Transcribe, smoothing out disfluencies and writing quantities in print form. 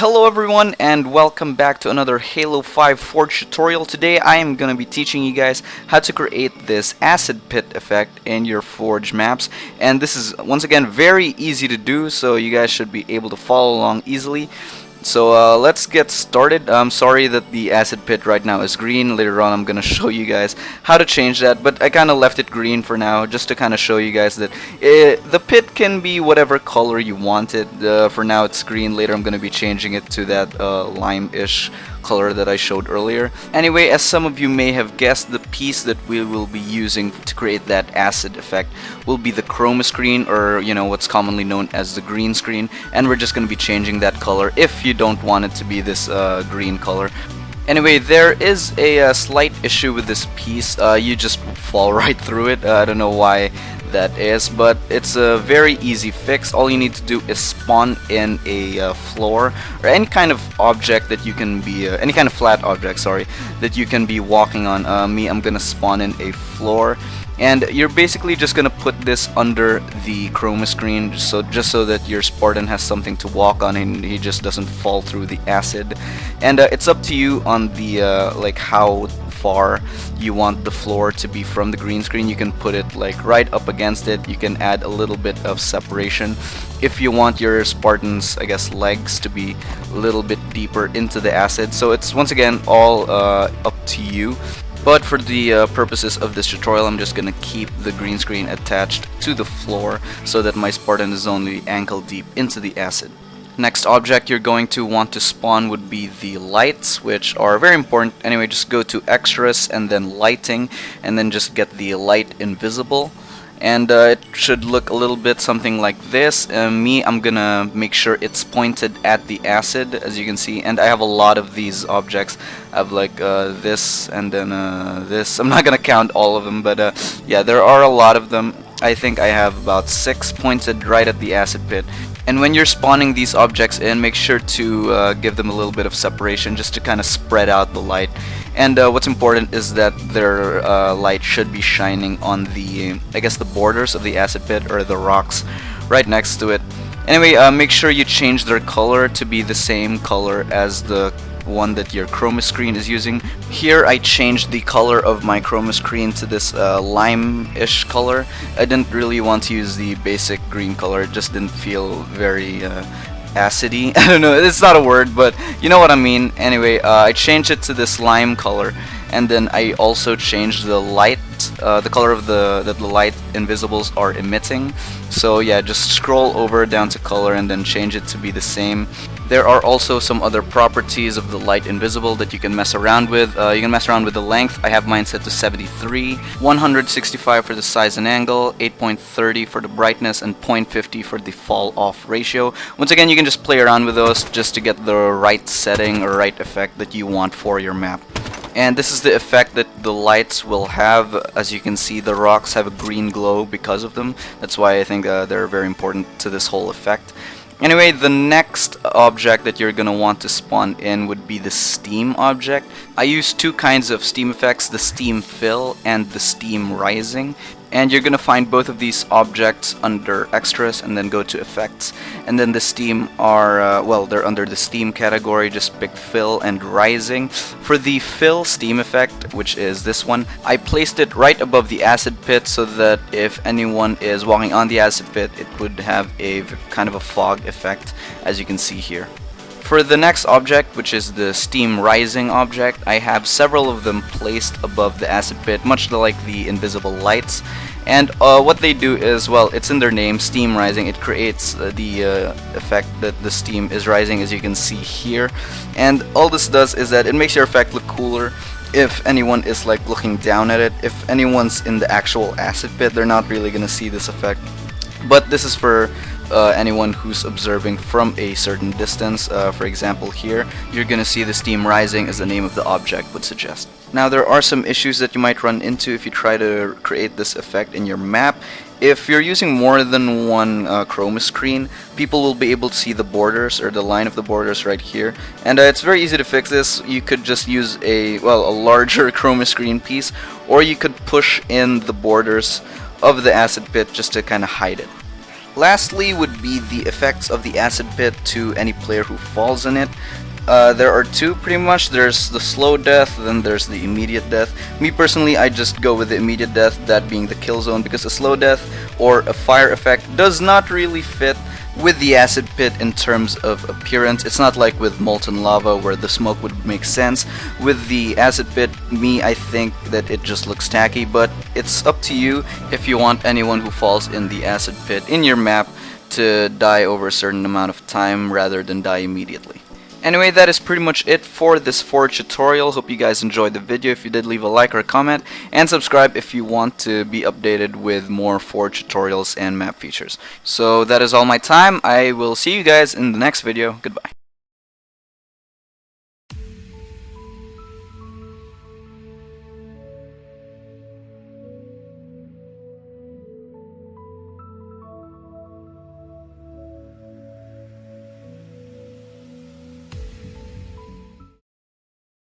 Hello everyone and welcome back to another Halo 5 Forge tutorial. Today I am going to be teaching you guys how to create this acid pit effect in your Forge maps, and this is once again very easy to do, so you guys should be able to follow along easily. So let's get started. I'm sorry that the acid pit right now is green. Later on I'm gonna show you guys how to change that, but I kinda left it green for now just to kinda show you guys that the pit can be whatever color you want it. For now it's green. Later I'm gonna be changing it to that lime-ish color that I showed earlier. Anyway, as some of you may have guessed, the piece that we will be using to create that acid effect will be the Chroma Screen, or what's commonly known as the green screen, and we're just going to be changing that color if you don't want it to be this green color. Anyway, there is a slight issue with this piece. You just fall right through it. I don't know why that is, but it's a very easy fix. All you need to do is spawn in a floor or any kind of object that you can be any kind of flat object, sorry, that you can be walking on. I'm gonna spawn in a floor, and you're basically just gonna put this under the Chroma Screen just so that your Spartan has something to walk on and he just doesn't fall through the acid. And it's up to you on the like how far you want the floor to be from the green screen. You can put it like right up against it. You can add a little bit of separation if you want your Spartan's, I guess, legs to be a little bit deeper into the acid. So it's once again all up to you. But for the purposes of this tutorial, I'm just gonna keep the green screen attached to the floor so that my Spartan is only ankle deep into the acid. Next object you're going to want to spawn would be the lights, which are very important. Anyway, just go to extras and then lighting, and then just get the light invisible, and it should look a little bit something like this. I'm gonna make sure it's pointed at the acid, as you can see, and I have a lot of these objects. I have like this and then this. I'm not gonna count all of them, but yeah, there are a lot of them. I think I have about 6 pointed right at the acid pit. And when you're spawning these objects in, make sure to give them a little bit of separation just to kind of spread out the light. And what's important is that their light should be shining on the, I guess, the borders of the acid pit or the rocks right next to it. Anyway, make sure you change their color to be the same color as the one that your Chroma Screen is using. Here I changed the color of my Chroma Screen to this lime-ish color. I didn't really want to use the basic green color. It just didn't feel very acidy. I don't know, it's not a word, but you know what I mean. Anyway, I changed it to this lime color, and then I also changed the light, the color of that the light invisibles are emitting. So yeah, just scroll over down to color and then change it to be the same. There are also some other properties of the light invisible that you can mess around with. You can mess around with the length. I have mine set to 73, 165 for the size and angle, 8.30 for the brightness, and 0.50 for the fall off ratio. Once again, you can just play around with those just to get the right setting or right effect that you want for your map. And this is the effect that the lights will have. As you can see, the rocks have a green glow because of them. That's why I think they're very important to this whole effect. Anyway, the next object that you're gonna want to spawn in would be the steam object. I use two kinds of steam effects, the steam fill and the steam rising. And you're gonna find both of these objects under extras and then go to effects. And then the steam are, well, they're under the steam category. Just pick fill and rising. For the fill steam effect, which is this one, I placed it right above the acid pit so that if anyone is walking on the acid pit, it would have a kind of a fog effect, as you can see here. For the next object, which is the steam rising object, I have several of them placed above the acid pit, much like the invisible lights. And what they do is, well, it's in their name, steam rising. It creates the effect that the steam is rising, as you can see here. And all this does is that it makes your effect look cooler if anyone is like looking down at it. If anyone's in the actual acid pit, they're not really gonna see this effect. But this is for anyone who's observing from a certain distance. For example, here you're gonna see the steam rising, as the name of the object would suggest. Now, there are some issues that you might run into if you try to create this effect in your map. If you're using more than one Chroma Screen, people will be able to see the borders or the line of the borders right here, and it's very easy to fix this. You could just use a larger Chroma Screen piece, or you could push in the borders of the acid pit just to kind of hide it. Lastly would be the effects of the acid pit to any player who falls in it. There are two pretty much. There's the slow death, then there's the immediate death. Me personally, I just go with the immediate death, that being the kill zone, because a slow death or a fire effect does not really fit with the acid pit in terms of appearance. It's not like with molten lava where the smoke would make sense. With the acid pit, I think that it just looks tacky, but it's up to you if you want anyone who falls in the acid pit in your map to die over a certain amount of time rather than die immediately. Anyway, that is pretty much it for this Forge tutorial. Hope you guys enjoyed the video. If you did, leave a like or a comment, and subscribe if you want to be updated with more Forge tutorials and map features. So that is all my time. I will see you guys in the next video. Goodbye.